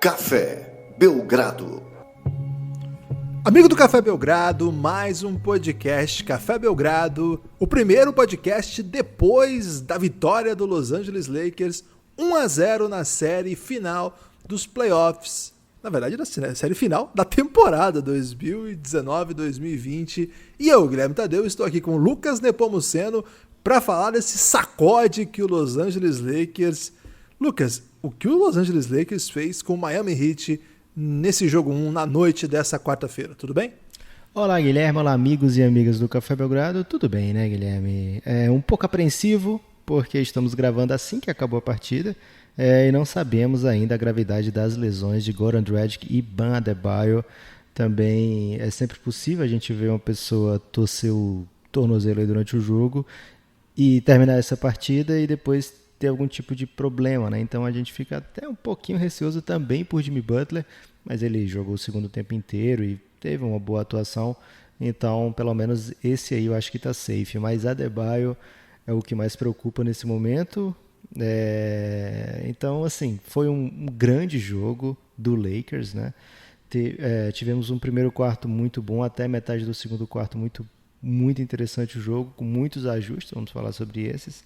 Café Belgrado. Amigo do Café Belgrado, mais um podcast Café Belgrado, o primeiro podcast depois da vitória do Los Angeles Lakers 1-0 na série final dos playoffs, na verdade na série final da temporada 2019-2020. E eu, Guilherme Tadeu, estou aqui com o Lucas Nepomuceno para falar desse sacode que o Los Angeles Lakers... Lucas, o que o Los Angeles Lakers fez com o Miami Heat nesse jogo 1 na noite dessa quarta-feira, tudo bem? Olá, Guilherme, olá amigos e amigas do Café Belgrado, tudo bem, né, Guilherme? Um pouco apreensivo, porque estamos gravando assim que acabou a partida, e não sabemos ainda a gravidade das lesões de Goran Dragic e Bam Adebayo. Também é sempre possível a gente ver uma pessoa torcer o tornozelo aí durante o jogo e terminar essa partida e depois ter algum tipo de problema, né? Então a gente fica até um pouquinho receoso também por Jimmy Butler, mas ele jogou o segundo tempo inteiro e teve uma boa atuação, então pelo menos esse aí eu acho que tá safe, mas Adebayo é o que mais preocupa nesse momento. Então assim, foi um grande jogo do Lakers, né? Tivemos um primeiro quarto muito bom, até metade do segundo quarto muito interessante o jogo, com muitos ajustes, vamos falar sobre esses.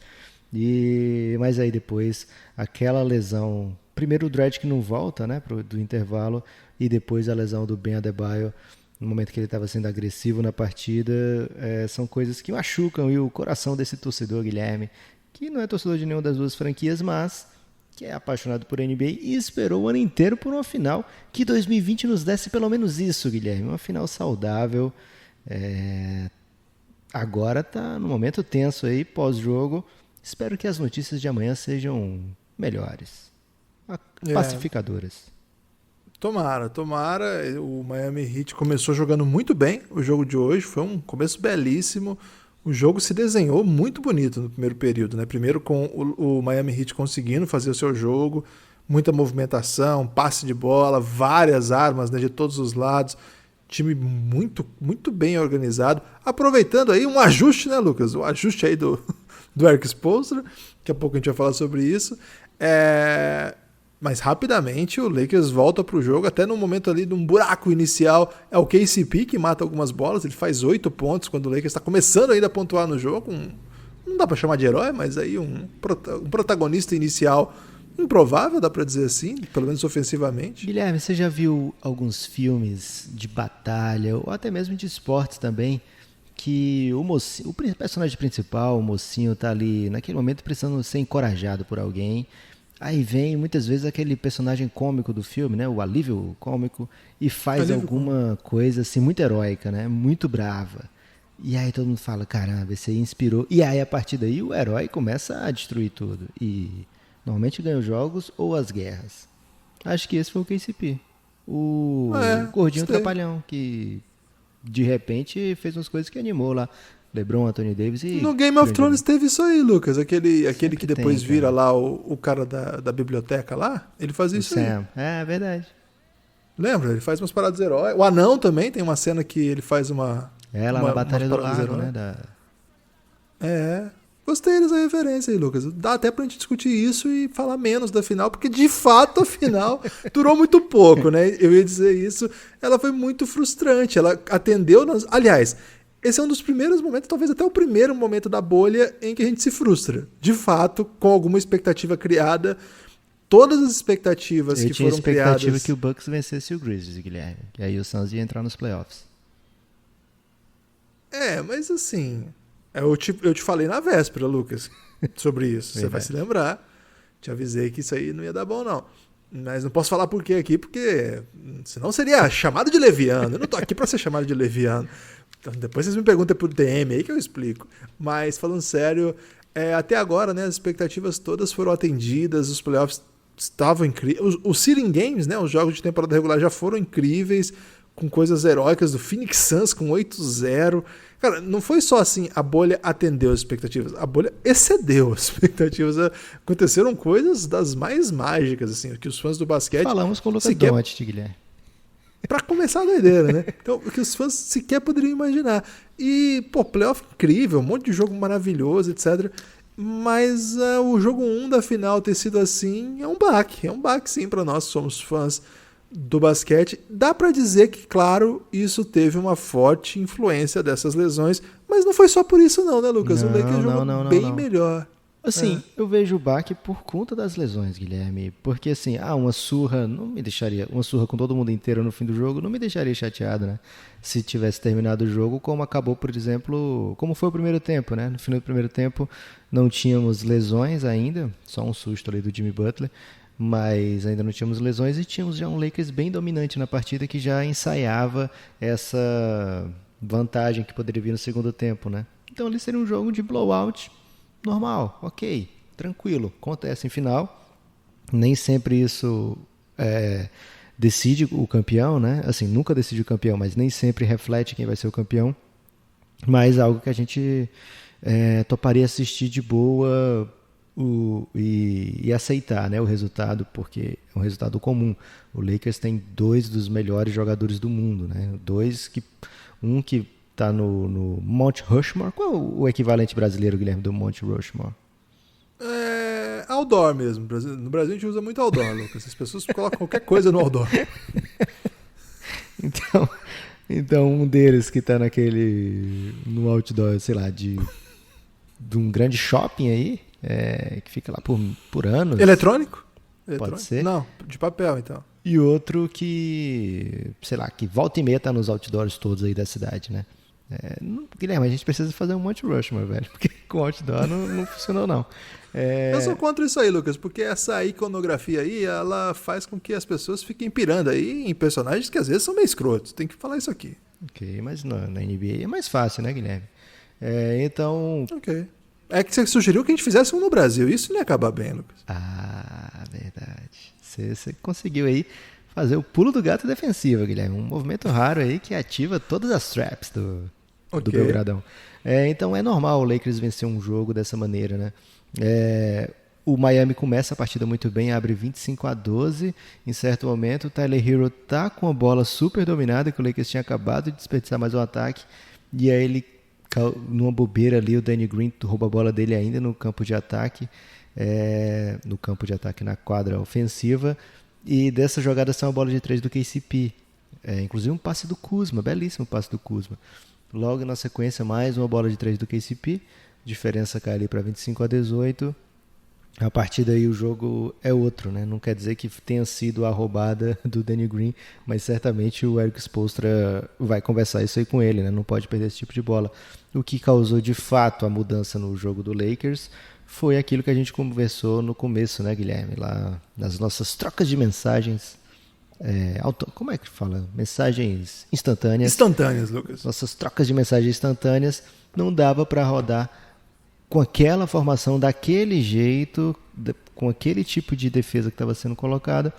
Mas aí depois aquela lesão, primeiro o Dragic não volta, né, do intervalo, e depois a lesão do Bam Adebayo no momento que ele estava sendo agressivo na partida, são coisas que machucam e o coração desse torcedor, Guilherme, que não é torcedor de nenhuma das duas franquias, mas que é apaixonado por NBA e esperou o ano inteiro por uma final, que 2020 nos desse pelo menos isso, Guilherme, uma final saudável. Agora tá no momento tenso aí, pós-jogo. Espero que as notícias de amanhã sejam melhores, pacificadoras. Tomara. O Miami Heat começou jogando muito bem o jogo de hoje, foi um começo belíssimo. O jogo se desenhou muito bonito no primeiro período, né? Primeiro com o Miami Heat conseguindo fazer o seu jogo, muita movimentação, passe de bola, várias armas, né, de todos os lados. Time muito, muito bem organizado, aproveitando aí um ajuste, né, Lucas? O ajuste aí do Eric Spoelstra, daqui a pouco a gente vai falar sobre isso. Mas rapidamente o Lakers volta para o jogo, até no momento ali de um buraco inicial, é o KCP que mata algumas bolas, ele faz 8 pontos quando o Lakers está começando ainda a pontuar no jogo, não dá para chamar de herói, mas aí um protagonista inicial improvável, dá pra dizer assim, pelo menos ofensivamente. Guilherme, você já viu alguns filmes de batalha, ou até mesmo de esportes também, que o personagem principal, o mocinho, tá ali naquele momento precisando ser encorajado por alguém, aí vem muitas vezes aquele personagem cômico do filme, né, o alívio cômico, e faz alguma coisa assim muito heróica, né, muito brava. E aí todo mundo fala, caramba, esse aí inspirou. E aí a partir daí o herói começa a destruir tudo. E normalmente ganha os jogos ou as guerras. Acho que esse foi o KCP. O gordinho trapalhão, que de repente fez umas coisas que animou lá. LeBron, Anthony Davis e... No Game of Thrones teve isso aí, Lucas. Aquele que depois tem, vira lá o cara da biblioteca lá. Ele faz isso aí. É verdade. Lembra? Ele faz umas paradas heróis. O Anão também tem uma cena que ele faz uma... lá na Batalha do Lago, né? Gostei dessa referência aí, Lucas. Dá até pra gente discutir isso e falar menos da final, porque de fato a final durou muito pouco, né? Eu ia dizer isso. Ela foi muito frustrante. Ela atendeu... Aliás, esse é um dos primeiros momentos, talvez até o primeiro momento da bolha em que a gente se frustra. De fato, com alguma expectativa criada. Todas as expectativas que foram criadas... Eu tinha expectativa que o Bucks vencesse o Grizzlies, Guilherme. E aí o Suns ia entrar nos playoffs. Mas assim... Eu te falei na véspera, Lucas, sobre isso. Você vai se lembrar. Te avisei que isso aí não ia dar bom, não. Mas não posso falar por quê aqui, porque senão seria chamado de leviano. Eu não tô aqui pra ser chamado de leviano. Então, depois vocês me perguntam por DM aí que eu explico. Mas, falando sério, até agora, né, as expectativas todas foram atendidas, os playoffs estavam incríveis. Os seeding games, né, os jogos de temporada regular já foram incríveis, com coisas heróicas do Phoenix Suns com 8-0. Cara, não foi só assim, a bolha atendeu as expectativas, a bolha excedeu as expectativas. Aconteceram coisas das mais mágicas, assim, que os fãs do basquete... Falamos com o Luka Doncic, Guilherme. Pra começar a doideira, né? Então, o que os fãs sequer poderiam imaginar. E, playoff incrível, um monte de jogo maravilhoso, etc. Mas o jogo 1 da final ter sido assim é um baque sim para nós que somos fãs do basquete. Dá para dizer que, claro, isso teve uma forte influência dessas lesões, mas não foi só por isso não, né, Lucas? O Lakers jogou bem melhor. Assim, eu vejo o baque por conta das lesões, Guilherme. Porque assim, uma surra não me deixaria. Uma surra com todo mundo inteiro no fim do jogo não me deixaria chateado, né? Se tivesse terminado o jogo, como acabou, por exemplo, como foi o primeiro tempo, né? No final do primeiro tempo não tínhamos lesões ainda, só um susto ali do Jimmy Butler, mas ainda não tínhamos lesões e tínhamos já um Lakers bem dominante na partida que já ensaiava essa vantagem que poderia vir no segundo tempo, né? Então ali seria um jogo de blowout normal, ok, tranquilo, acontece em final. Nem sempre isso decide o campeão, né? Assim, nunca decide o campeão, mas nem sempre reflete quem vai ser o campeão. Mas algo que a gente toparia assistir de boa e aceitar, né, o resultado, porque é um resultado comum. O Lakers tem 2 dos melhores jogadores do mundo, né? Um que tá no Mount Rushmore. Qual é o equivalente brasileiro, Guilherme, do Mount Rushmore? Outdoor mesmo. No Brasil a gente usa muito outdoor, Lucas. As pessoas colocam qualquer coisa no outdoor. Então um deles que tá no outdoor, sei lá, de um grande shopping aí, que fica lá por anos. Eletrônico? Pode ser? Não, de papel então. E outro que, sei lá, que volta e meia tá nos outdoors todos aí da cidade, né? Guilherme, a gente precisa fazer um Mount Rushmore, velho, porque com outdoor não funcionou, não. Eu sou contra isso aí, Lucas, porque essa iconografia aí, ela faz com que as pessoas fiquem pirando aí em personagens que às vezes são meio escrotos. Tem que falar isso aqui. Ok, mas na NBA é mais fácil, né, Guilherme? Então... Ok. É que você sugeriu que a gente fizesse um no Brasil. Isso não ia acabar bem, Lucas. Ah, verdade. Você conseguiu aí fazer o pulo do gato defensivo, Guilherme. Um movimento raro aí que ativa todas as traps do Belgradão. Então é normal o Lakers vencer um jogo dessa maneira, né? O Miami começa a partida muito bem, abre 25-12. Em certo momento, o Tyler Hero tá com a bola super dominada, que o Lakers tinha acabado de desperdiçar mais um ataque. E aí ele, numa bobeira ali, o Danny Green rouba a bola dele ainda no campo de ataque. Na quadra ofensiva. E dessa jogada sai uma bola de 3 do KCP. Inclusive um passe do Kuzma, belíssimo passe do Kuzma. Logo na sequência, mais uma bola de 3 do KCP. Diferença cai ali para 25-18. A partir daí o jogo é outro, né? Não quer dizer que tenha sido a roubada do Danny Green, mas certamente o Erik Spoelstra vai conversar isso aí com ele, né? Não pode perder esse tipo de bola. O que causou de fato a mudança no jogo do Lakers foi aquilo que a gente conversou no começo, né, Guilherme? Lá nas nossas trocas de mensagens. Como é que fala? Mensagens instantâneas. Instantâneas, Lucas. Nossas trocas de mensagens instantâneas. Não dava para rodar com aquela formação, daquele jeito, com aquele tipo de defesa que estava sendo colocada,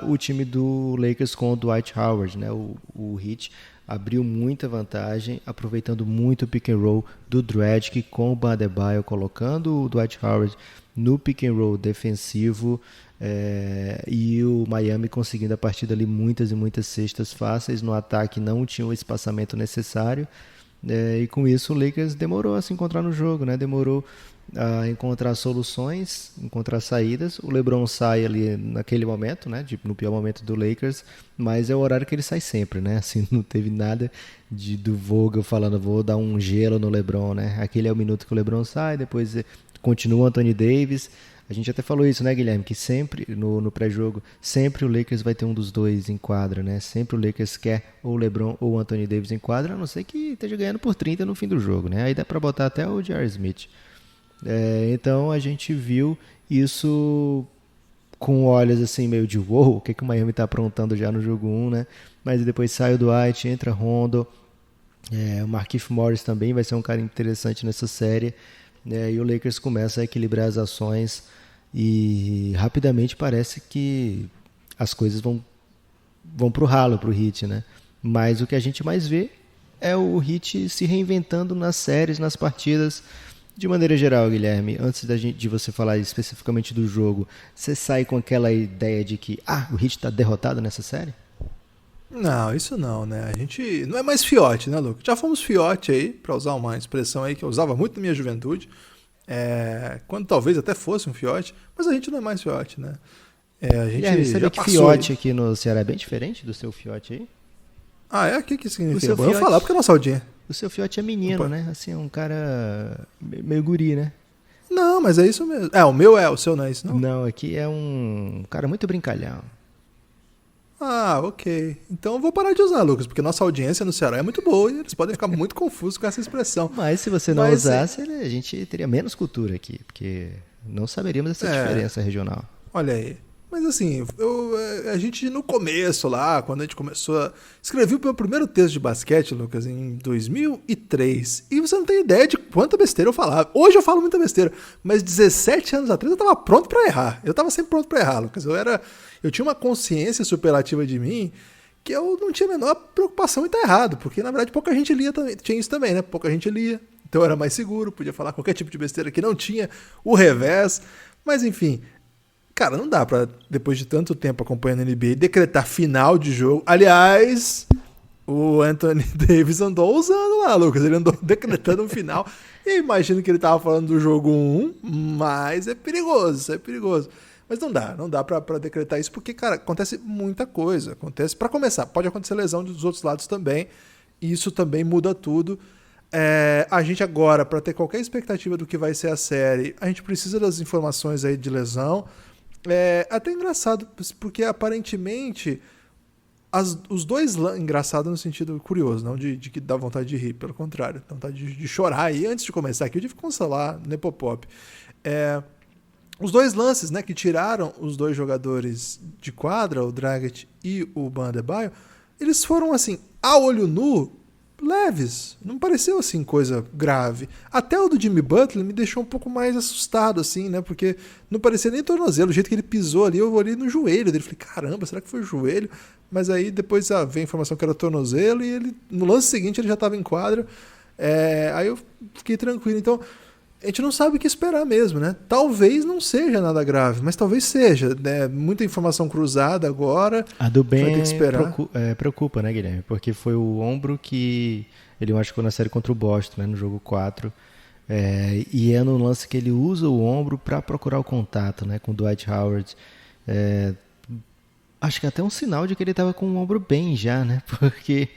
o time do Lakers com o Dwight Howard, né? O Heat abriu muita vantagem, aproveitando muito o pick and roll do Dragic com o Bam Adebayo, colocando o Dwight Howard no pick and roll defensivo, e o Miami conseguindo a partir dali muitas e muitas cestas fáceis. No ataque não tinha o espaçamento necessário, e com isso o Lakers demorou a se encontrar no jogo, né? Demorou a encontrar soluções, encontrar saídas. O LeBron sai ali naquele momento, né? No pior momento do Lakers, mas é o horário que ele sai sempre, né? Assim, não teve nada do Vogel falando vou dar um gelo no LeBron, né? Aquele é o minuto que o LeBron sai, depois continua o Anthony Davis. A gente até falou isso, né, Guilherme? Que sempre, no pré-jogo, sempre o Lakers vai ter um dos dois em quadra, né? Sempre o Lakers quer ou o LeBron ou o Anthony Davis em quadra, a não ser que esteja ganhando por 30 no fim do jogo, né? Aí dá pra botar até o J.R. Smith. Então a gente viu isso com olhos assim meio de wow, o que o Miami tá aprontando já no jogo 1, né? Mas depois sai o Dwight, entra Rondo, o Markieff Morris também vai ser um cara interessante nessa série, e o Lakers começa a equilibrar as ações e rapidamente parece que as coisas vão pro ralo pro Heat, né? Mas o que a gente mais vê é o Heat se reinventando nas séries, nas partidas. De maneira geral, Guilherme, antes de você falar especificamente do jogo, você sai com aquela ideia de que o Heat está derrotado nessa série? Não, isso não, né? A gente não é mais fiote, né, Lucas? Já fomos fiote aí, para usar uma expressão aí que eu usava muito na minha juventude. quando talvez até fosse um fiote, mas a gente não é mais fiote, né? A gente Guilherme, sabia já que passou fiote aí. aqui no Ceará é bem diferente do seu fiote aí? O que O significa? seu Bom, eu vou fiote- falar porque é nossa audiência. O seu fiote é menino, Opa. né? Assim, é um cara meio guri, né? Não, mas é isso mesmo. O meu o seu não é isso, não? Não, aqui é um cara muito brincalhão. Ok. Então eu vou parar de usar, Lucas, porque nossa audiência no Ceará é muito boa e eles podem ficar muito confusos com essa expressão. Mas se você não Mas, usasse, a gente teria menos cultura aqui, porque não saberíamos essa diferença regional. Olha aí. Mas assim, a gente no começo lá, quando a gente começou escrevi o meu primeiro texto de basquete, Lucas, em 2003. E você não tem ideia de quanta besteira eu falava. Hoje eu falo muita besteira, mas 17 anos atrás eu tava pronto pra errar. Eu tava sempre pronto pra errar, Lucas. Eu tinha uma consciência superlativa de mim que eu não tinha a menor preocupação em estar errado, porque na verdade pouca gente lia também. Tinha isso também, né? Pouca gente lia. Então eu era mais seguro, podia falar qualquer tipo de besteira que não tinha o revés. Mas enfim, cara, não dá pra, depois de tanto tempo acompanhando a NBA, decretar final de jogo. Aliás, o Anthony Davis andou usando lá, Lucas. Ele andou decretando um final. E eu imagino que ele tava falando do jogo 1, mas é perigoso, é perigoso. Mas não dá pra decretar isso, porque, cara, acontece muita coisa. Acontece, pra começar, pode acontecer lesão dos outros lados também, e isso também muda tudo. A gente agora, pra ter qualquer expectativa do que vai ser a série, a gente precisa das informações aí de lesão. Até engraçado, porque aparentemente os dois engraçado no sentido curioso, não de que dá vontade de rir, pelo contrário, dá vontade de chorar. E antes de começar aqui, eu tive que cancelar Nepopop. Os dois lances, né, que tiraram os dois jogadores de quadra, o Dragic e o Bam Adebayo, eles foram assim, a olho nu, leves, não pareceu assim coisa grave. Até o do Jimmy Butler me deixou um pouco mais assustado assim, né? Porque não parecia nem tornozelo, o jeito que ele pisou ali, eu olhei no joelho dele, falei, caramba, será que foi o joelho? Mas aí depois veio a informação que era tornozelo e ele no lance seguinte ele já estava em quadra. Aí eu fiquei tranquilo. Então a gente não sabe o que esperar mesmo, né? Talvez não seja nada grave, mas talvez seja, né? Muita informação cruzada agora. A do vai ter Ben que esperar. preocupa, né, Guilherme? Porque foi o ombro que ele machucou na série contra o Boston, né, no jogo 4. E é no lance que ele usa o ombro para procurar o contato, né, com o Dwight Howard. Acho que até um sinal de que ele estava com o ombro bem já, né? Porque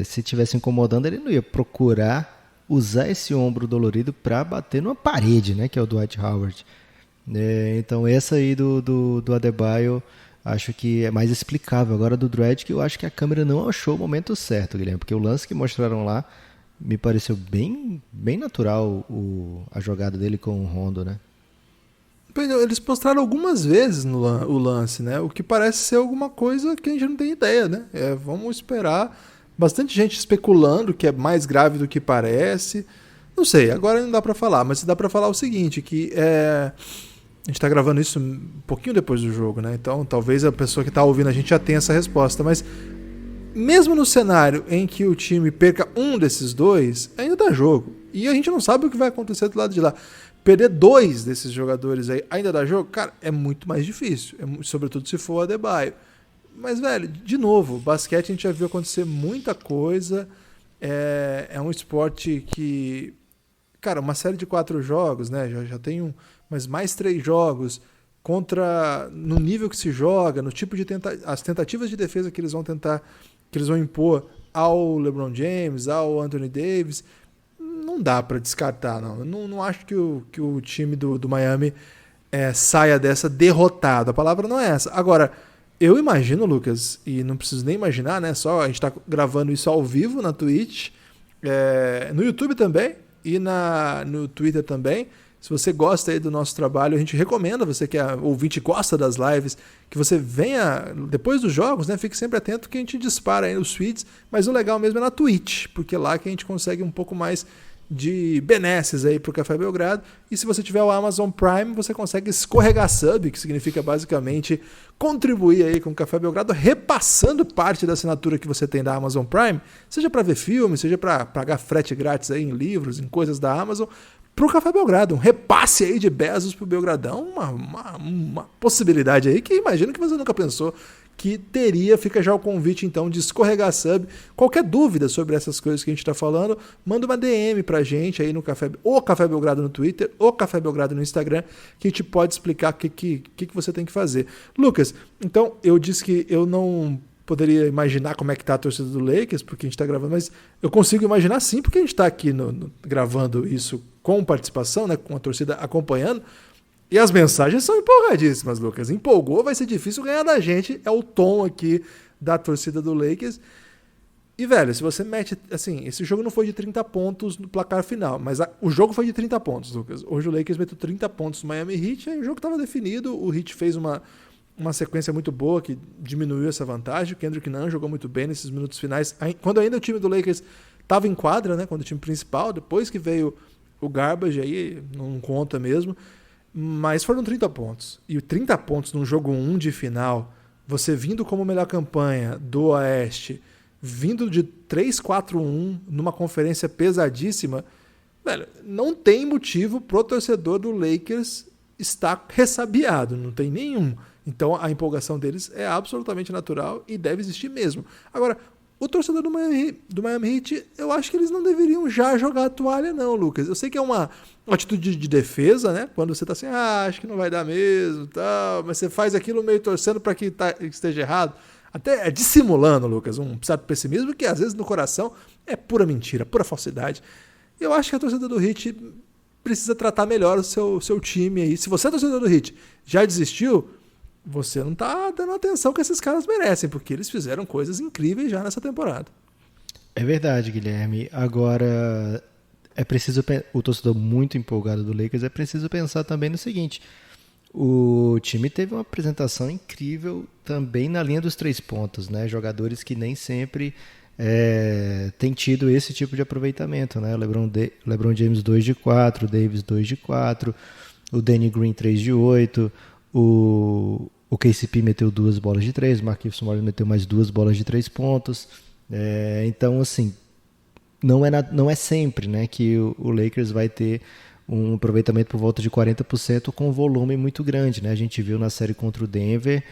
se estivesse incomodando, ele não ia procurar usar esse ombro dolorido para bater numa parede, né, que é o Dwight Howard. Então essa aí do Adebayo acho que é mais explicável. Agora do Dredd, que eu acho que a câmera não achou o momento certo, Guilherme, porque o lance que mostraram lá me pareceu bem, bem natural a jogada dele com o Rondo, né? Eles mostraram algumas vezes o lance, né? O que parece ser alguma coisa que a gente não tem ideia, né? Vamos esperar. Bastante gente especulando que é mais grave do que parece. Não sei, agora não dá pra falar, mas dá pra falar o seguinte, que a gente tá gravando isso um pouquinho depois do jogo, né? Então talvez a pessoa que tá ouvindo a gente já tenha essa resposta, mas mesmo no cenário em que o time perca um desses dois, ainda dá jogo. E a gente não sabe o que vai acontecer do lado de lá. Perder dois desses jogadores aí ainda dá jogo? Cara, é muito mais difícil, sobretudo se for o Adebayo. Mas, velho, de novo, basquete a gente já viu acontecer muita coisa. É um esporte que, cara, uma série de 4 jogos, né? Já tem mais 3 jogos no nível que se joga, no tipo de as tentativas de defesa que eles vão tentar, que eles vão impor ao LeBron James, ao Anthony Davis. Não dá para descartar, não. Não acho que o time do Miami saia dessa derrotado. A palavra não é essa. Agora, eu imagino, Lucas, e não preciso nem imaginar, né? Só a gente está gravando isso ao vivo na Twitch, no YouTube também e no Twitter também. Se você gosta aí do nosso trabalho, a gente recomenda, você que é ouvinte e gosta das lives, que você venha depois dos jogos, né? Fique sempre atento que a gente dispara aí nos feeds, mas o legal mesmo é na Twitch, porque é lá que a gente consegue um pouco mais de benesses aí pro Café Belgrado. E se você tiver o Amazon Prime, você consegue escorregar sub, que significa basicamente contribuir aí com o Café Belgrado, repassando parte da assinatura que você tem da Amazon Prime, seja para ver filme, seja para pagar frete grátis aí em livros, em coisas da Amazon, pro Café Belgrado, um repasse aí de Bezos pro Belgradão, uma possibilidade aí que imagino que você nunca pensou que teria, fica já o convite então de escorregar sub. Qualquer dúvida sobre essas coisas que a gente está falando, manda uma DM pra gente aí no Café, ou Café Belgrado no Twitter, ou Café Belgrado no Instagram, que a gente pode explicar o que você tem que fazer. Lucas, então eu disse que eu não poderia imaginar como é que tá a torcida do Lakers, porque a gente tá gravando, mas eu consigo imaginar sim, porque a gente tá aqui gravando isso com participação, né, com a torcida acompanhando. E as mensagens são empolgadíssimas, Lucas. Empolgou, vai ser difícil ganhar da gente. É o tom aqui da torcida do Lakers. E, velho, se você mete... Assim, esse jogo não foi de 30 pontos no placar final, mas o jogo foi de 30 pontos, Lucas. Hoje o Lakers meteu 30 pontos no Miami Heat, aí o jogo estava definido. O Heat fez uma sequência muito boa que diminuiu essa vantagem. O Kendrick Nunn jogou muito bem nesses minutos finais. Quando ainda o time do Lakers estava em quadra, né? Quando o time principal, depois que veio o Garbage, aí não conta mesmo. Mas foram 30 pontos. E 30 pontos num jogo 1 de final, você vindo como melhor campanha do Oeste, vindo de 3-4-1 numa conferência pesadíssima, velho, não tem motivo pro torcedor do Lakers estar ressabiado, não tem nenhum. Então a empolgação deles é absolutamente natural e deve existir mesmo. Agora, o torcedor do Miami Heat, eu acho que eles não deveriam já jogar a toalha não, Lucas. Eu sei que é uma atitude de defesa, né? Quando você tá assim, acho que não vai dar mesmo, tal, mas você faz aquilo meio torcendo para que esteja errado. Até é dissimulando, Lucas, um certo pessimismo que às vezes no coração é pura mentira, pura falsidade. Eu acho que a torcida do Heat precisa tratar melhor o seu time aí. Se você é torcedor do Heat, já desistiu, você não tá dando a atenção que esses caras merecem, porque eles fizeram coisas incríveis já nessa temporada. É verdade, Guilherme. Agora, é preciso, o torcedor muito empolgado do Lakers, é preciso pensar também no seguinte: o time teve uma apresentação incrível também na linha dos 3 pontos, né? Jogadores que nem sempre têm tido esse tipo de aproveitamento, né? LeBron James 2 de 4, Davis 2 de 4, o Danny Green 3 de 8, o KCP meteu 2 bolas de 3, o Markieff Morris meteu mais 2 bolas de 3 pontos. Então, assim, não é sempre, né, que o Lakers vai ter um aproveitamento por volta de 40% com um volume muito grande, né? A gente viu na série contra o Denver,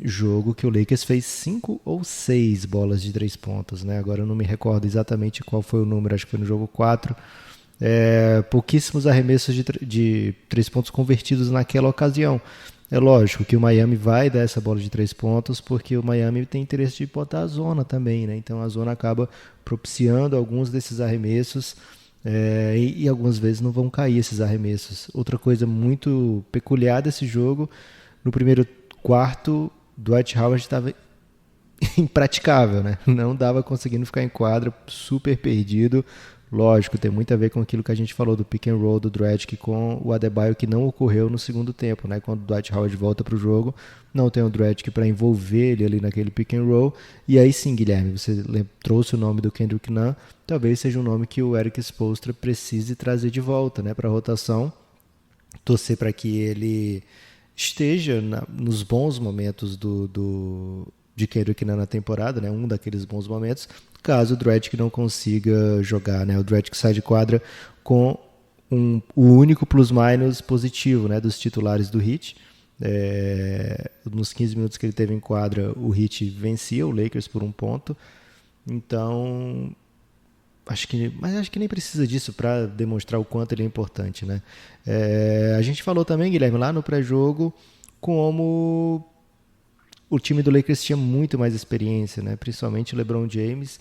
jogo que o Lakers fez 5 ou 6 bolas de 3 pontos, né? Agora eu não me recordo exatamente qual foi o número, acho que foi no jogo 4. Pouquíssimos arremessos de 3 pontos convertidos naquela ocasião. É lógico que o Miami vai dar essa bola de 3 pontos porque o Miami tem interesse de botar a zona também, né? Então a zona acaba propiciando alguns desses arremessos e algumas vezes não vão cair esses arremessos. Outra coisa muito peculiar desse jogo, no primeiro quarto, Dwight Howard estava impraticável, né? Não dava conseguindo ficar em quadra, super perdido. Lógico, tem muito a ver com aquilo que a gente falou do pick and roll do Dragic com o Adebayo, que não ocorreu no segundo tempo, né? Quando o Dwight Howard volta para o jogo, não tem o Dragic para envolver ele ali naquele pick and roll. E aí sim, Guilherme, você trouxe o nome do Kendrick Nunn, talvez seja um nome que o Eric Spoelstra precise trazer de volta, né, para a rotação, torcer para que ele esteja nos bons momentos de Kendrick Nunn na temporada, né, um daqueles bons momentos, caso o Dragic não consiga jogar, né? O Dragic sai de quadra com o único plus-minus positivo, né, dos titulares do Heat. Nos 15 minutos que ele teve em quadra, o Heat vencia o Lakers por 1 ponto. Então, acho que nem precisa disso para demonstrar o quanto ele é importante, né? A gente falou também, Guilherme, lá no pré-jogo, como o time do Lakers tinha muito mais experiência, né? Principalmente o LeBron James,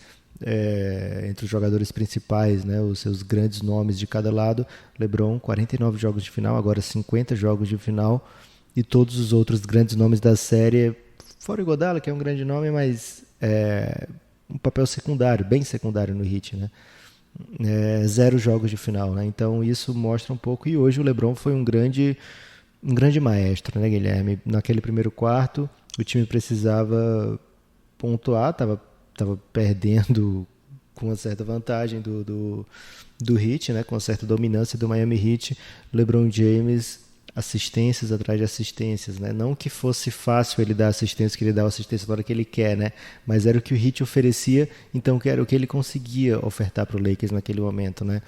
entre os jogadores principais, né? Os seus grandes nomes de cada lado. LeBron, 49 jogos de final, agora 50 jogos de final. E todos os outros grandes nomes da série, fora o Iguodala, que é um grande nome, mas um papel secundário, bem secundário no Heat, né? 0 jogos de final, né? Então isso mostra um pouco. E hoje o LeBron foi um grande maestro, né, Guilherme? Naquele primeiro quarto, o time precisava pontuar, estava perdendo com uma certa vantagem do Heat, né, com uma certa dominância do Miami Heat. LeBron James, assistências atrás de assistências, né? Não que fosse fácil ele dar assistência, que ele dá assistência na hora que ele quer, né? Mas era o que o Heat oferecia, então que era o que ele conseguia ofertar para o Lakers naquele momento, né?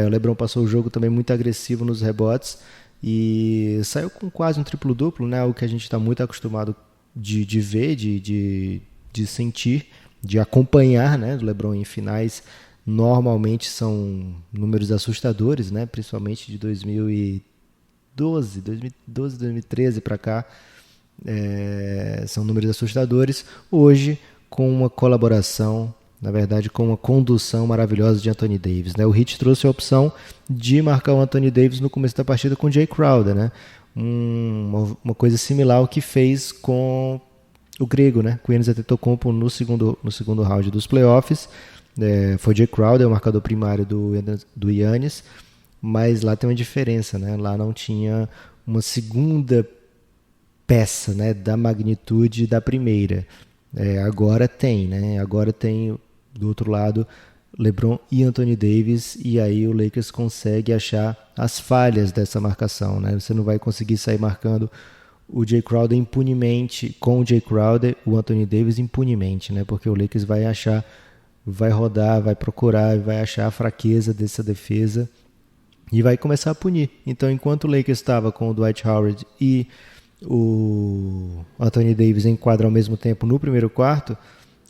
O LeBron passou o jogo também muito agressivo nos rebotes, e saiu com quase um triplo-duplo, né? O que a gente está muito acostumado de ver, de sentir, de acompanhar, né? Do LeBron em finais normalmente são números assustadores, né? Principalmente de 2012, 2013 para cá, são números assustadores. Hoje, com uma colaboração, na verdade, com uma condução maravilhosa de Anthony Davis, né? O Heat trouxe a opção de marcar o Anthony Davis no começo da partida com o Jay Crowder, né? Uma coisa similar ao que fez com o grego, né? Com o Giannis Antetokounmpo no segundo round dos playoffs. Foi o Jay Crowder, o marcador primário do Giannis, mas lá tem uma diferença, né? Lá não tinha uma segunda peça, né, da magnitude da primeira. Agora tem, né? Agora tem do outro lado LeBron e Anthony Davis, e aí o Lakers consegue achar as falhas dessa marcação, né? Você não vai conseguir sair marcando o Jay Crowder impunemente, com o Jay Crowder, o Anthony Davis impunemente, né? Porque o Lakers vai rodar, vai procurar, vai achar a fraqueza dessa defesa e vai começar a punir. Então, enquanto o Lakers estava com o Dwight Howard e o Anthony Davis em quadra ao mesmo tempo no primeiro quarto,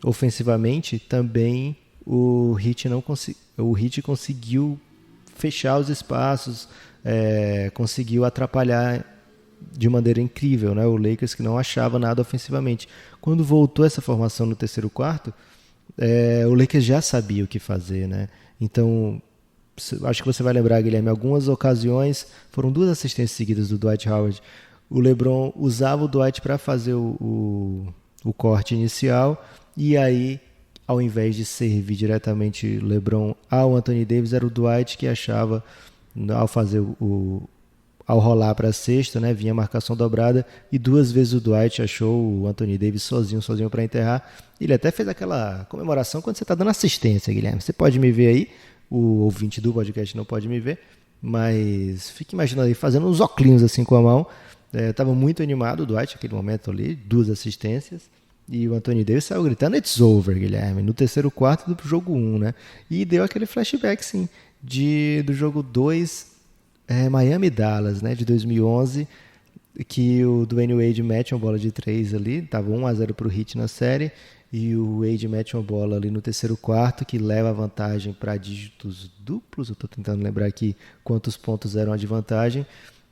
ofensivamente também o Heat conseguiu fechar os espaços, conseguiu atrapalhar de maneira incrível, né? O Lakers, que não achava nada ofensivamente. Quando voltou essa formação no terceiro quarto, o Lakers já sabia o que fazer, né? Então, acho que você vai lembrar, Guilherme, algumas ocasiões, foram 2 assistências seguidas do Dwight Howard. O LeBron usava o Dwight para fazer o corte inicial, e aí, ao invés de servir diretamente LeBron ao Anthony Davis, era o Dwight que achava, ao fazer ao rolar para a cesta, né, vinha a marcação dobrada, e 2 vezes o Dwight achou o Anthony Davis sozinho para enterrar. Ele até fez aquela comemoração quando você está dando assistência, Guilherme. Você pode me ver aí, o ouvinte do podcast não pode me ver, mas fica imaginando aí, fazendo uns óculos assim com a mão. Estava muito animado o Dwight naquele momento ali, 2 assistências, e o Anthony Davis saiu gritando "It's over", Guilherme, no terceiro quarto do jogo 1, né? E deu aquele flashback, sim, do jogo 2, Miami e Dallas, né, de 2011, que o Dwayne Wade mete uma bola de 3 ali, estava 1-0 para o Heat na série, e o Wade mete uma bola ali no terceiro quarto que leva a vantagem para dígitos duplos. Eu estou tentando lembrar aqui quantos pontos eram a de vantagem,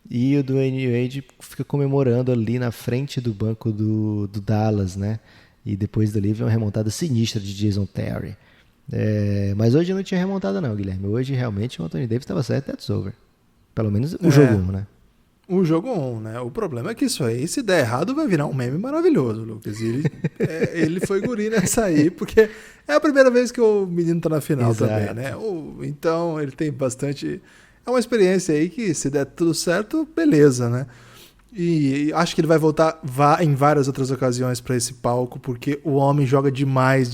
e o Dwayne Wade fica comemorando ali na frente do banco do Dallas, né? E depois dali vem uma remontada sinistra de Jason Terry. Mas hoje não tinha remontada não, Guilherme. Hoje realmente o Anthony Davis estava certo, that's over. Pelo menos o jogo 1, né? O jogo 1, né? O problema é que isso aí, se der errado, vai virar um meme maravilhoso, Lucas. E ele foi guri nessa aí, porque é a primeira vez que o menino tá na final. Exato. Também, né? Então, ele tem bastante... É uma experiência aí que, se der tudo certo, beleza, né? E acho que ele vai voltar em várias outras ocasiões para esse palco, porque o homem joga demais.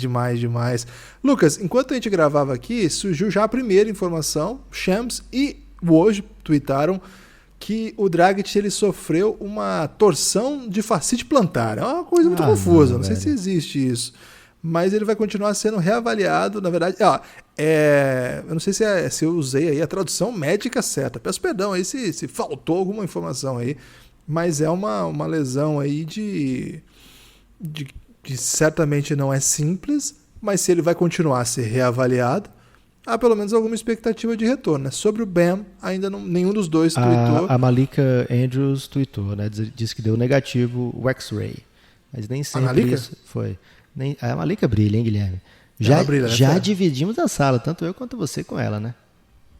Lucas, enquanto a gente gravava aqui, surgiu já a primeira informação. Shams e Woj tweetaram que o Dragic ele sofreu uma torção de fascite plantar. É uma coisa muito confusa, não sei se existe isso. Mas ele vai continuar sendo reavaliado, na verdade. Eu não sei se eu usei aí a tradução médica certa. Peço perdão aí se faltou alguma informação aí. Mas é uma lesão aí de certamente não é simples, mas se ele vai continuar a ser reavaliado, há pelo menos alguma expectativa de retorno, né? Sobre o Bam, ainda nenhum dos dois tweetou. A Malika Andrews tweetou, né? Disse que deu negativo o X-Ray. Mas nem sempre isso foi. A Malika brilha, hein, Guilherme? Já dividimos a sala, tanto eu quanto você com ela, né?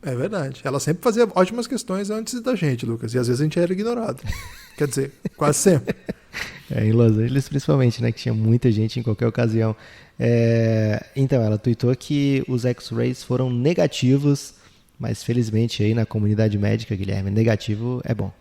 É verdade. Ela sempre fazia ótimas questões antes da gente, Lucas. E às vezes a gente era ignorado. Quer dizer, quase sempre. Em Los Angeles, principalmente, né? Que tinha muita gente em qualquer ocasião. Então, ela tweetou que os X-rays foram negativos, mas felizmente aí na comunidade médica, Guilherme, negativo é bom.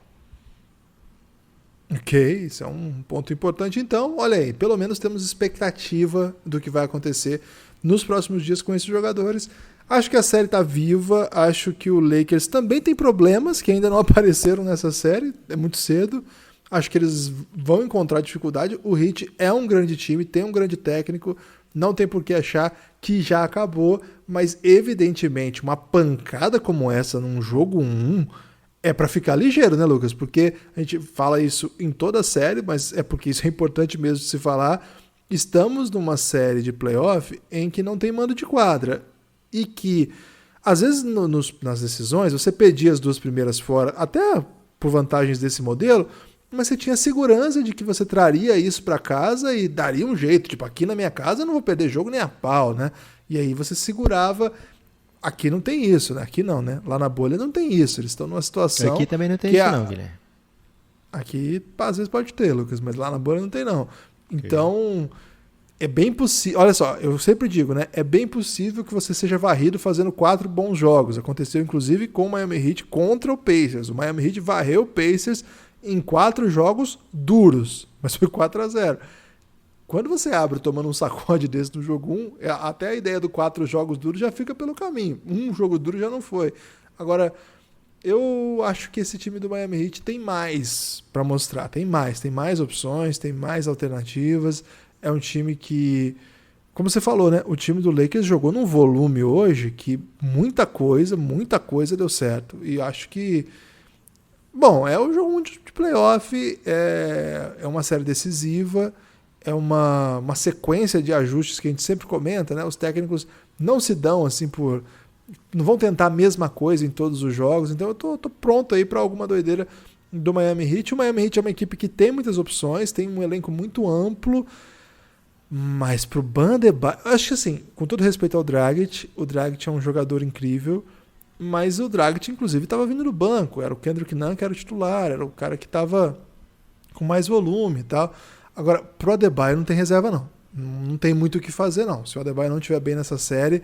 Ok, isso é um ponto importante. Então, olha aí, pelo menos temos expectativa do que vai acontecer nos próximos dias com esses jogadores. Acho que a série está viva, acho que o Lakers também tem problemas que ainda não apareceram nessa série, é muito cedo. Acho que eles vão encontrar dificuldade. O Heat é um grande time, tem um grande técnico, não tem por que achar que já acabou, mas evidentemente uma pancada como essa num jogo 1 É para ficar ligeiro, né, Lucas? Porque a gente fala isso em toda a série, mas é porque isso é importante mesmo de se falar. Estamos numa série de playoff em que não tem mando de quadra e que, às vezes, nas decisões, você pedia as 2 primeiras fora, até por vantagens desse modelo, mas você tinha segurança de que você traria isso para casa e daria um jeito. Tipo, aqui na minha casa eu não vou perder jogo nem a pau, né? E aí você segurava. Aqui não tem isso, né? Aqui não, né? Lá na bolha não tem isso. Eles estão numa situação... Aqui também não tem isso não, Guilherme. Aqui, às vezes, pode ter, Lucas, mas lá na bolha não tem, não. Então, é bem possível... Olha só, eu sempre digo, né? É bem possível que você seja varrido fazendo 4 bons jogos. Aconteceu, inclusive, com o Miami Heat contra o Pacers. O Miami Heat varreu o Pacers em 4 jogos duros, mas foi 4-0. Quando você abre tomando um sacode desse no jogo 1, até a ideia do 4 jogos duros já fica pelo caminho. Um jogo duro já não foi. Agora, eu acho que esse time do Miami Heat tem mais para mostrar. Tem mais opções, tem mais alternativas. É um time que, como você falou, né? O time do Lakers jogou num volume hoje que muita coisa deu certo. E acho que... Bom, é o jogo de playoff, é uma série decisiva, é uma sequência de ajustes que a gente sempre comenta, né? Os técnicos não se dão assim não vão tentar a mesma coisa em todos os jogos, então eu tô pronto aí para alguma doideira do Miami Heat. O Miami Heat é uma equipe que tem muitas opções, tem um elenco muito amplo, mas pro Bam Adebayo, acho que assim, com todo respeito ao Dragic, o Dragic é um jogador incrível. Mas o Dragic, inclusive, estava vindo do banco. Era o Kendrick Nunn que era o titular. Era o cara que estava com mais volume e tal. Agora, pro Adebayo não tem reserva, não. Não tem muito o que fazer, não. Se o Adebayo não estiver bem nessa série,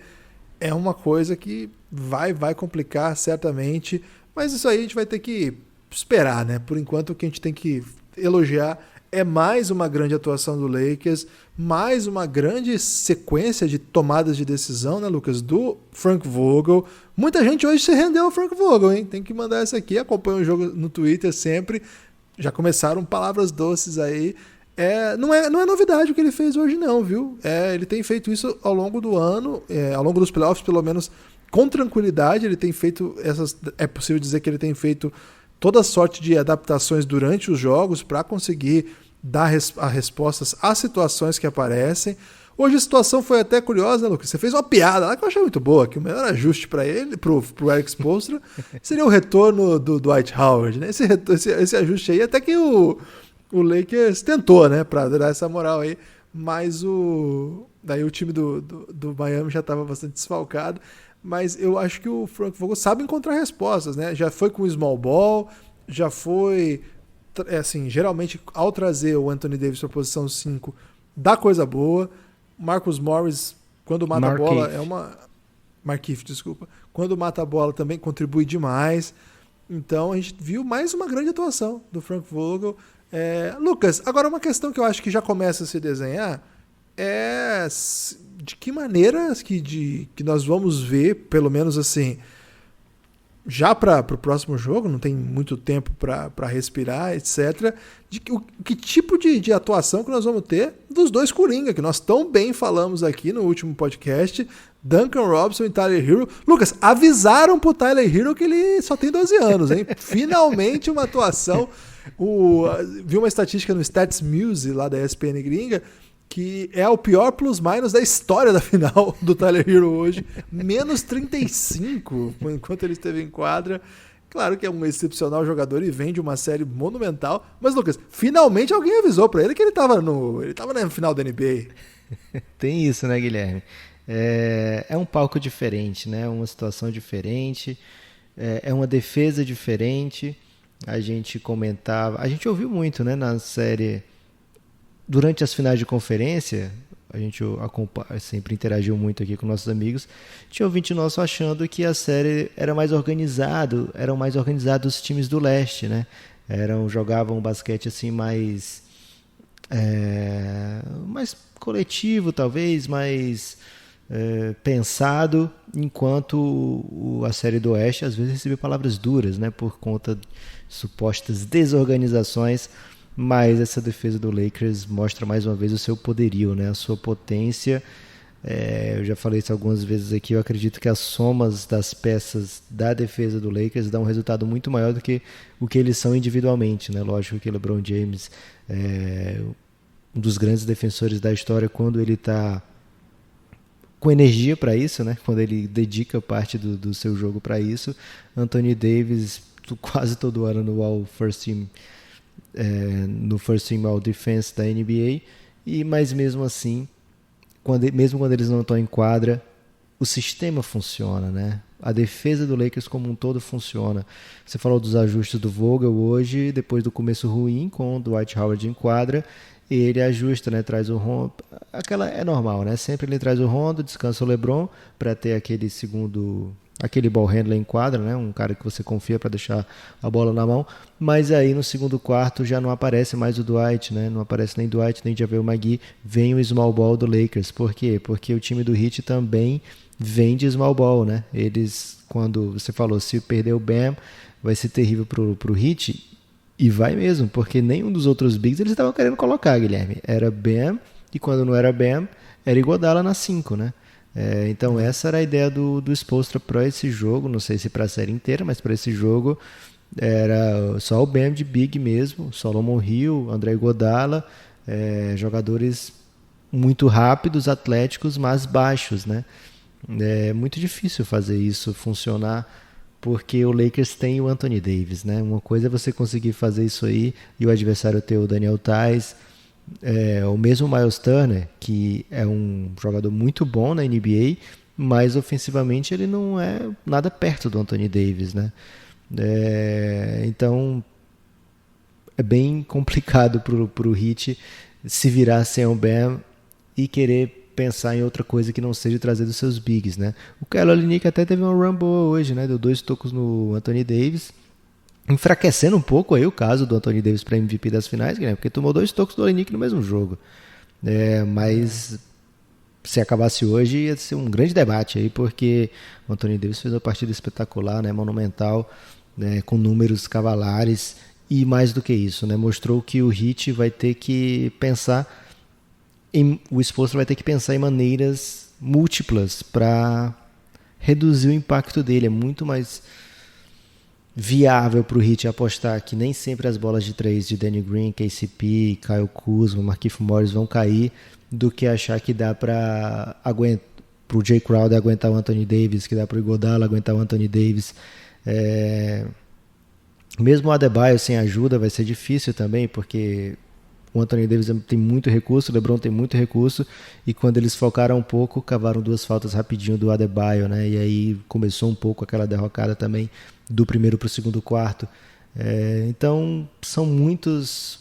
é uma coisa que vai complicar, certamente. Mas isso aí a gente vai ter que esperar, né? Por enquanto, o que a gente tem que elogiar é mais uma grande atuação do Lakers, mais uma grande sequência de tomadas de decisão, né, Lucas, do Frank Vogel. Muita gente hoje se rendeu ao Frank Vogel, hein? Tem que mandar essa aqui, acompanha o jogo no Twitter sempre. Já começaram palavras doces aí. Não é novidade o que ele fez hoje não, viu? Ele tem feito isso ao longo do ano, ao longo dos playoffs, pelo menos com tranquilidade. Ele tem feito é possível dizer que ele tem feito toda sorte de adaptações durante os jogos para conseguir dar as respostas às situações que aparecem. Hoje a situação foi até curiosa, né, Lucas? Você fez uma piada lá que eu achei muito boa, que o melhor ajuste para ele, pro Eric Spoelstra, seria o retorno do Dwight Howard, né? Esse ajuste aí, até que o Lakers tentou, né, para dar essa moral aí, mas daí o time do Miami já estava bastante desfalcado. Mas eu acho que o Frank Vogel sabe encontrar respostas, né? Já foi com o small ball, já foi, assim, geralmente ao trazer o Anthony Davis para a posição 5, dá coisa boa. Marcus Morris, quando mata a bola, Markieff, desculpa. Quando mata a bola também contribui demais. Então a gente viu mais uma grande atuação do Frank Vogel. Lucas, agora uma questão que eu acho que já começa a se desenhar é de que maneira que nós vamos ver, pelo menos assim, já para o próximo jogo, não tem muito tempo para respirar, etc. Que tipo de atuação que nós vamos ter dos dois Coringa, que nós tão bem falamos aqui no último podcast, Duncan Robinson e Tyler Hero. Lucas, avisaram pro Tyler Hero que ele só tem 12 anos, hein? Finalmente uma atuação. Vi uma estatística no Stats Muse, lá da ESPN gringa, que é o pior plus-minus da história da final do Tyler Hero hoje. Menos 35, enquanto ele esteve em quadra. Claro que é um excepcional jogador e vem de uma série monumental. Mas, Lucas, finalmente alguém avisou pra ele que ele tava na final da NBA. Tem isso, né, Guilherme? É um palco diferente, né? Uma situação diferente. É uma defesa diferente. A gente comentava... A gente ouviu muito, né, na série... Durante as finais de conferência, a gente sempre interagiu muito aqui com nossos amigos, tinha ouvinte nosso achando que a série era mais organizado, eram mais organizados os times do leste, né? Jogavam um basquete assim mais coletivo, talvez, mais pensado, enquanto a série do oeste às vezes recebia palavras duras, né? Por conta de supostas desorganizações. Mas essa defesa do Lakers mostra mais uma vez o seu poderio, né? A sua potência. Eu já falei isso algumas vezes aqui, eu acredito que as somas das peças da defesa do Lakers dão um resultado muito maior do que o que eles são individualmente, né? Lógico que LeBron James é um dos grandes defensores da história quando ele está com energia para isso, né? Quando ele dedica parte do seu jogo para isso. Anthony Davis quase todo ano no First Team All Defense da NBA, mas mesmo assim, mesmo quando eles não estão em quadra, o sistema funciona, né? A defesa do Lakers como um todo funciona. Você falou dos ajustes do Vogel hoje, depois do começo ruim com o Dwight Howard em quadra, ele ajusta, né? Traz o Rondo. É normal, né? Sempre ele traz o Rondo, descansa o LeBron para ter aquele ball handler em quadra, né? Um cara que você confia para deixar a bola na mão. Mas aí no segundo quarto já não aparece mais o Dwight, né? Não aparece nem Dwight, nem JaVale McGee. Vem o small ball do Lakers. Por quê? Porque o time do Heat também vem de small ball, né? Eles, quando você falou, se perder o Bam, vai ser terrível pro Heat. E vai mesmo, porque nenhum dos outros bigs eles estavam querendo colocar, Guilherme. Era Bam, e quando não era Bam, era Iguodala na 5, né? Então essa era a ideia do Spoelstra para esse jogo, não sei se para a série inteira, mas para esse jogo era só o Bam de big mesmo, Solomon Hill, André Iguodala, jogadores muito rápidos, atléticos, mas baixos, né? É muito difícil fazer isso funcionar, porque o Lakers tem o Anthony Davis, né? Uma coisa é você conseguir fazer isso aí e o adversário ter o Daniel Theis, o mesmo Miles Turner, que é um jogador muito bom na NBA, mas ofensivamente ele não é nada perto do Anthony Davis, né? Então é bem complicado pro Heat se virar sem o Bam e querer pensar em outra coisa que não seja trazer dos seus bigs, né? O Kelly Olynyk até teve uma run boa hoje, né? Deu 2 tocos no Anthony Davis, enfraquecendo um pouco aí o caso do Anthony Davis para MVP das finais, né? Porque tomou 2 tocos do Olynyk no mesmo jogo. Mas se acabasse hoje ia ser um grande debate aí, porque o Anthony Davis fez uma partida espetacular, né? Monumental, né? Com números cavalares e mais do que isso, né? Mostrou que o Heat vai ter que pensar o Spoelstra vai ter que pensar em maneiras múltiplas para reduzir o impacto dele. É muito mais viável para o Heat apostar que nem sempre as bolas de 3 de Danny Green, KCP, Kyle Kuzma, Markieff Morris vão cair, do que achar que dá para o Jay Crowder aguentar o Anthony Davis, que dá para o Iguodala aguentar o Anthony Davis. Mesmo o Adebayo sem ajuda vai ser difícil também, porque o Anthony Davis tem muito recurso, o LeBron tem muito recurso, e quando eles focaram um pouco, cavaram 2 faltas rapidinho do Adebayo, né? E aí começou um pouco aquela derrocada também do primeiro para o segundo quarto. Então são muitas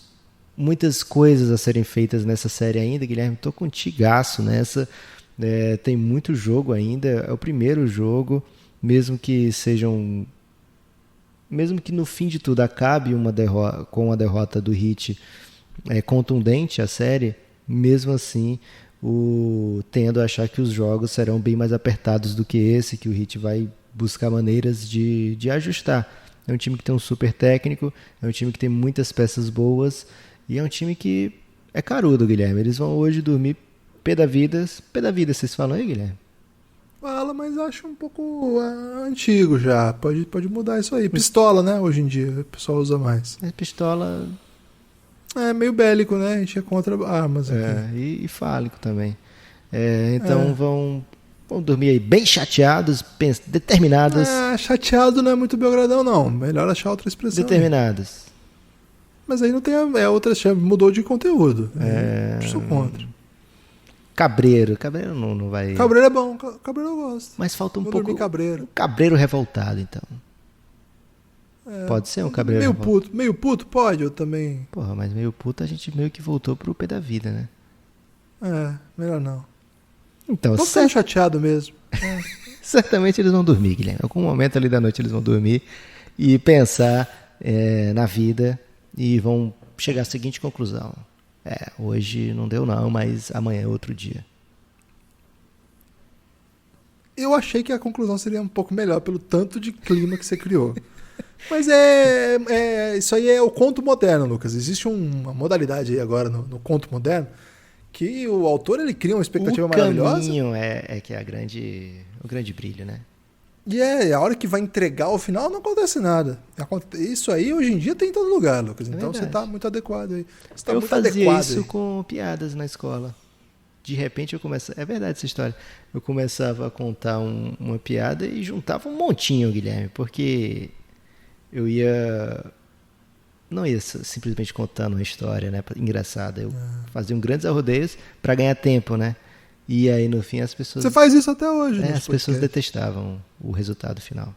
coisas a serem feitas nessa série ainda, Guilherme. Estou contigaço nessa. Tem muito jogo ainda, é o primeiro jogo, mesmo que no fim de tudo acabe com a derrota do Heat contundente a série, mesmo assim tendo a achar que os jogos serão bem mais apertados do que esse, que o Heat vai buscar maneiras de ajustar. É um time que tem um super técnico, é um time que tem muitas peças boas e é um time que é carudo, Guilherme. Eles vão hoje dormir pé da vida, vocês falam aí, Guilherme? Fala, mas acho um pouco antigo já. Pode mudar isso aí. Pistola, né? Hoje em dia o pessoal usa mais. Pistola é meio bélico, né? A gente é contra armas aqui. E fálico também. Então vão dormir aí bem chateados, determinados. Chateado não é muito Belgradão, não. Melhor achar outra expressão. Determinados. Aí. Mas aí não tem outra, mudou de conteúdo. Sou contra. Cabreiro não vai. Cabreiro é bom, Cabreiro eu gosto. Mas falta um pouco. Cabreiro. Um cabreiro revoltado, então. Pode ser um cabreiro revoltado. Meio puto, pode, eu também. Porra, mas meio puto a gente meio que voltou pro pé da vida, né? Melhor não. Então, vou ficar chateado mesmo. Certamente eles vão dormir, Guilherme. Em algum momento ali da noite eles vão dormir e pensar na vida e vão chegar à seguinte conclusão. Hoje não deu não, mas amanhã é outro dia. Eu achei que a conclusão seria um pouco melhor pelo tanto de clima que você criou. Mas isso aí é o conto moderno, Lucas. Existe uma modalidade aí agora no conto moderno que o autor ele cria uma expectativa o maravilhosa. O caminho é que é o grande brilho, né? E a hora que vai entregar o final não acontece nada. Isso aí hoje em dia tem em todo lugar, Lucas. Então você tá muito adequado aí. Eu fazia isso com piadas na escola. De repente eu começava... É verdade essa história. Eu começava a contar uma piada e juntava um montinho, Guilherme. Porque eu não ia simplesmente contando uma história, né, engraçada. Eu fazia grandes arrodeios para ganhar tempo, né? E aí no fim as pessoas... Você faz isso até hoje, né? As pessoas detestavam o resultado final.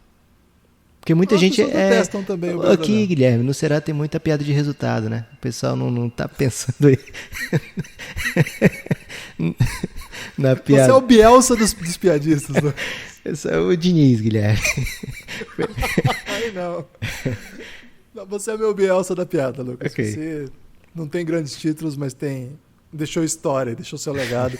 Porque muita gente detestam também o aqui, Guilherme, no Será tem muita piada de resultado, né? O pessoal não tá pensando aí na piada. Você é o Bielsa dos piadistas, né? Esse é o Diniz, Guilherme. Aí não. Você é meu Bielsa da piada, Lucas. Okay. Você não tem grandes títulos, mas deixou história, deixou seu legado.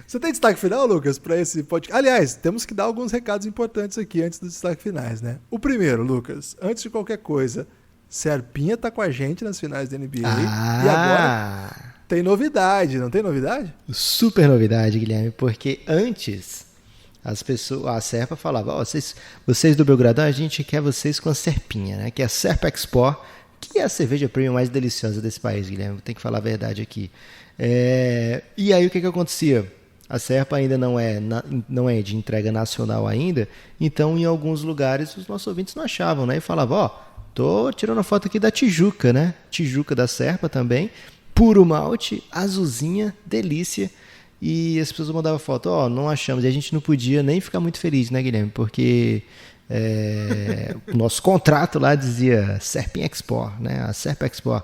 Você tem destaque final, Lucas, para esse podcast? Aliás, temos que dar alguns recados importantes aqui antes dos destaques finais, né? O primeiro, Lucas, antes de qualquer coisa, Serpinha tá com a gente nas finais da NBA. E agora tem novidade, não tem novidade? Super novidade, Guilherme, porque antes a Serpa falava, vocês do Belgradão, a gente quer vocês com a Serpinha, né? Que é a Serpa Expo, que é a cerveja premium mais deliciosa desse país, Guilherme. Tem que falar a verdade aqui. E aí o que acontecia? A Serpa ainda não é de entrega nacional ainda, então em alguns lugares os nossos ouvintes não achavam, né? E falavam, tô tirando a foto aqui da Tijuca, né? Tijuca da Serpa também, puro malte, azulzinha, delícia. E as pessoas mandavam foto, não achamos. E a gente não podia nem ficar muito feliz, né, Guilherme? Porque o nosso contrato lá dizia Serpinha Expo, né? A Serpa Expo.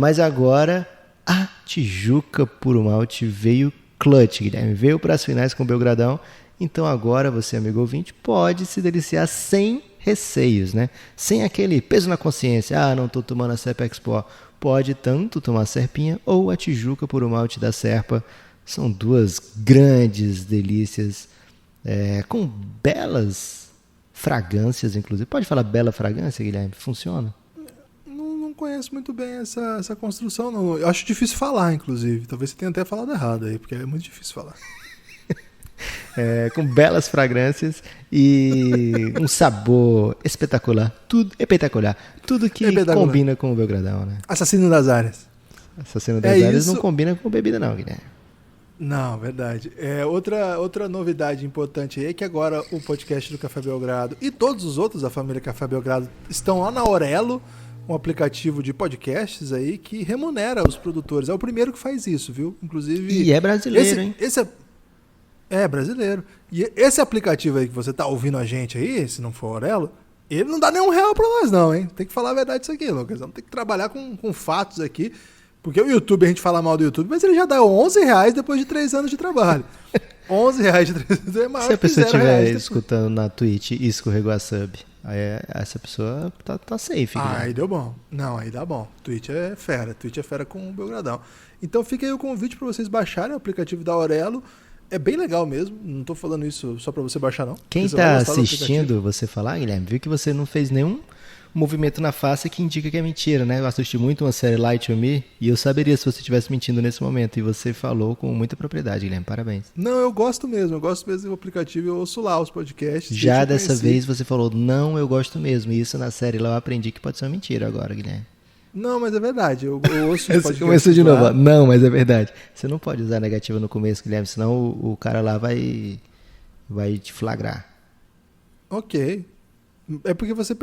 Mas agora a Tijuca Puro Malte veio clutch, Guilherme. Veio para as finais com o Belgradão. Então agora você, amigo ouvinte, pode se deliciar sem receios, né? Sem aquele peso na consciência. Não estou tomando a Serpa Expo. Pode tanto tomar a Serpinha ou a Tijuca Puro Malte da Serpa. São duas grandes delícias, com belas fragrâncias, inclusive. Pode falar bela fragrância, Guilherme? Funciona? Não conheço muito bem essa construção, não. Eu acho difícil falar, inclusive. Talvez você tenha até falado errado aí, porque é muito difícil falar. Com belas fragrâncias e um sabor espetacular. Tudo espetacular. Tudo que combina com o Belgradão, né? Assassino das áreas. Assassino das áreas não combina com bebida, não, Guilherme. Não, verdade. Outra novidade importante aí é que agora o podcast do Café Belgrado e todos os outros da família Café Belgrado estão lá na Aurelo, um aplicativo de podcasts aí que remunera os produtores. É o primeiro que faz isso, viu? Inclusive... E é brasileiro, hein? É brasileiro. E esse aplicativo aí que você tá ouvindo a gente aí, se não for Aurelo, ele não dá nenhum real pra nós não, hein? Tem que falar a verdade disso aqui, Lucas. Vamos ter que trabalhar com fatos aqui. Porque o YouTube, a gente fala mal do YouTube, mas ele já dá R$11 depois de 3 anos de trabalho. R$11 de 3 anos é maior. Se a pessoa estiver escutando na Twitch e escorregou a sub, aí essa pessoa tá safe. Aí deu bom. Não, aí dá bom. Twitch é fera com o Belgradão. Então fica aí o convite para vocês baixarem o aplicativo da Aurelo. É bem legal mesmo. Não tô falando isso só para você baixar, não. Quem tá assistindo você falar, Guilherme, viu que você não fez nenhum movimento na face que indica que é mentira, né? Eu assisti muito uma série Lie to Me e eu saberia se você estivesse mentindo nesse momento. E você falou com muita propriedade, Guilherme. Parabéns. Não, eu gosto mesmo do aplicativo. Eu ouço lá os podcasts. Já dessa vez você falou, não, eu gosto mesmo. E isso na série lá eu aprendi que pode ser uma mentira agora, Guilherme. Não, mas é verdade. Eu ouço podcast. Começou de novo. Não, mas é verdade. Você não pode usar negativa no começo, Guilherme, senão o cara lá vai te flagrar. Ok. É porque você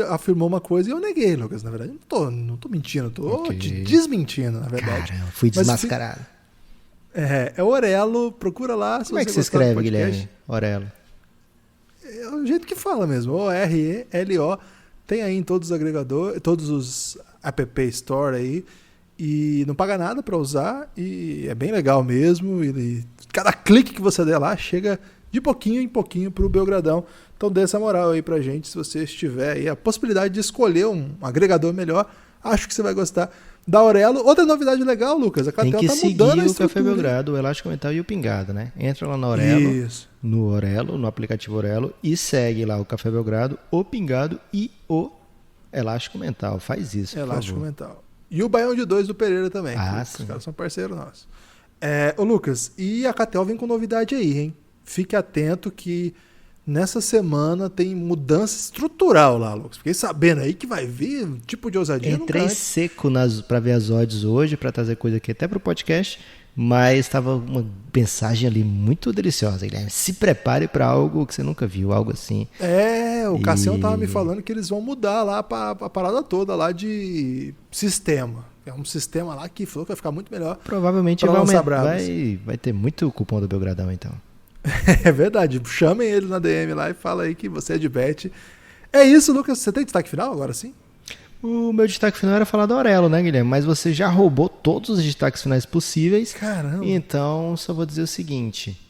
afirmou uma coisa e eu neguei, Lucas. Na verdade, não tô mentindo, tô te desmentindo, na verdade. Caramba, fui desmascarado. É Aurelo, procura lá. Como é que você escreve, Guilherme? Aurelo. É o jeito que fala mesmo, O-R-E-L-O. Tem aí em todos os agregadores, todos os App Store aí. E não paga nada para usar e é bem legal mesmo. Cada clique que você der lá chega de pouquinho em pouquinho pro Belgradão. Então dê essa moral aí pra gente, se você estiver aí a possibilidade de escolher um agregador melhor, acho que você vai gostar da Aurelo. Outra novidade legal, Lucas, a Catel tá mudando a estrutura. Tem que seguir o Café Belgrado, o Elástico Mental e o Pingado, né? Entra lá na Aurelo, no aplicativo Aurelo e segue lá o Café Belgrado, o Pingado e o Elástico Mental. Faz isso, por Elástico favor. Mental. E o Baião de 2 do Pereira também. Ah, os sim. caras são parceiros nossos. Ô Lucas, e a Catel vem com novidade aí, hein? Fique atento que nessa semana tem mudança estrutural lá, Lucas. Fiquei sabendo aí que vai vir um tipo de ousadia nunca Entrei antes. seco para ver as odds hoje, para trazer coisa aqui até pro podcast, mas estava uma mensagem ali muito deliciosa, Guilherme. Se prepare para algo que você nunca viu, algo assim. O Cassião tava me falando que eles vão mudar lá a parada toda lá de sistema. É um sistema lá que falou que vai ficar muito melhor. Provavelmente Pra vai, lançar bravos. vai ter muito cupom do Belgradão, então. É verdade. Chamem ele na DM lá e fala aí que você é de bet. É isso, Lucas. Você tem destaque final agora sim? O meu destaque final era falar do Aurelo, né, Guilherme? Mas você já roubou todos os destaques finais possíveis. Caramba. Então, só vou dizer o seguinte.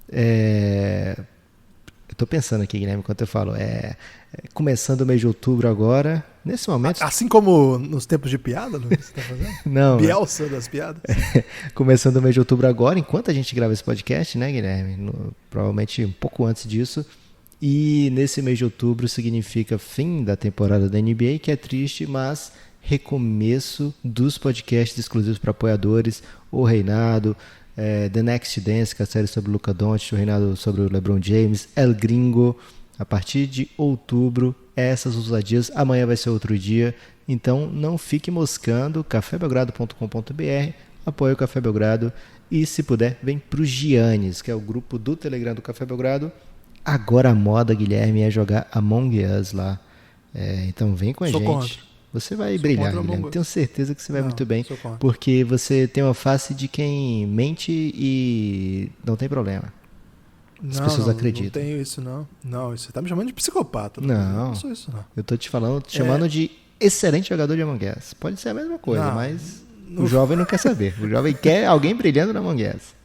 Eu tô pensando aqui, Guilherme, enquanto eu falo. Começando o mês de outubro agora. Nesse momento. Assim como nos tempos de piada, Lucas, você tá fazendo? Não. Bielsa das piadas. Começando o mês de outubro agora, enquanto a gente grava esse podcast, né, Guilherme? Provavelmente um pouco antes disso. E nesse mês de outubro significa fim da temporada da NBA, que é triste, mas recomeço dos podcasts exclusivos para apoiadores, o Reinado, The Next Dance, que é a série sobre o Luka Doncic, o Reinado sobre o LeBron James, El Gringo. A partir de outubro, essas ousadias. Amanhã vai ser outro dia, então não fique moscando. cafébelgrado.com.br, apoie o Café Belgrado e, se puder, vem pro Giannis, que é o grupo do Telegram do Café Belgrado. Agora a moda, Guilherme, é jogar Among Us lá. Então vem com a gente. Contra. Você vai Sou brilhar, contra Guilherme. Among Us. Tenho certeza que você vai muito bem, sou contra. porque você tem uma face de quem mente e não tem problema. As pessoas acreditam. Não tenho isso, não. Não, você tá me chamando de psicopata. Não. Não sou isso, não. Eu tô te falando, chamando de excelente jogador de Among Us. Pode ser a mesma coisa, Não, mas o jovem não quer saber. O jovem quer alguém brilhando na Among Us.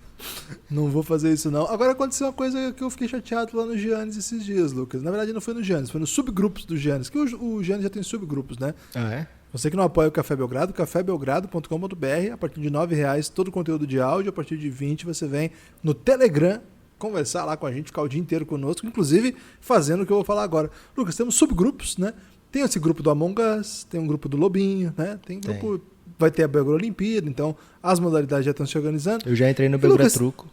Não vou fazer isso, não. Agora aconteceu uma coisa que eu fiquei chateado lá no Giannis esses dias, Lucas. Na verdade, não foi no Giannis, foi nos subgrupos do Giannis. Que o Giannis já tem subgrupos, né? Ah, é? Você que não apoia o Café Belgrado, cafébelgrado.com.br. A partir de R$9, todo o conteúdo de áudio. A partir de 20, você vem no Telegram conversar lá com a gente, ficar o dia inteiro conosco, inclusive fazendo o que eu vou falar agora. Lucas, temos subgrupos, né? Tem esse grupo do Among Us, tem um grupo do Lobinho, né? Tem grupo... Vai ter a Belgra Olimpíada, então as modalidades já estão se organizando. Eu já entrei no Belgra Truco.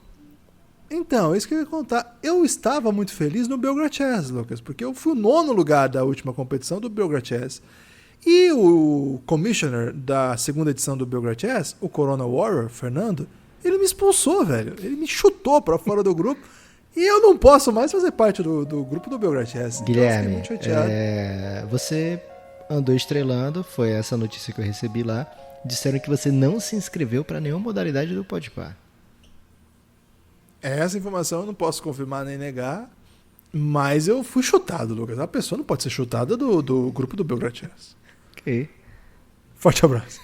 Então, isso que eu ia contar. Eu estava muito feliz no Belgra Chess, Lucas, porque eu fui o 9º lugar da última competição do Belgra Chess. E o commissioner da segunda edição do Belgra Chess, o Corona Warrior, Fernando, ele me expulsou, velho. Ele me chutou para fora do grupo. E eu não posso mais fazer parte do grupo do Belgra Chess. Guilherme, então, eu fiquei muito chateado. Você andou estrelando, foi essa notícia que eu recebi lá. Disseram que você não se inscreveu para nenhuma modalidade do Podpah. Essa informação eu não posso confirmar nem negar, mas eu fui chutado, Lucas. A pessoa não pode ser chutada do grupo do Belgra Chess. Ok. Forte abraço.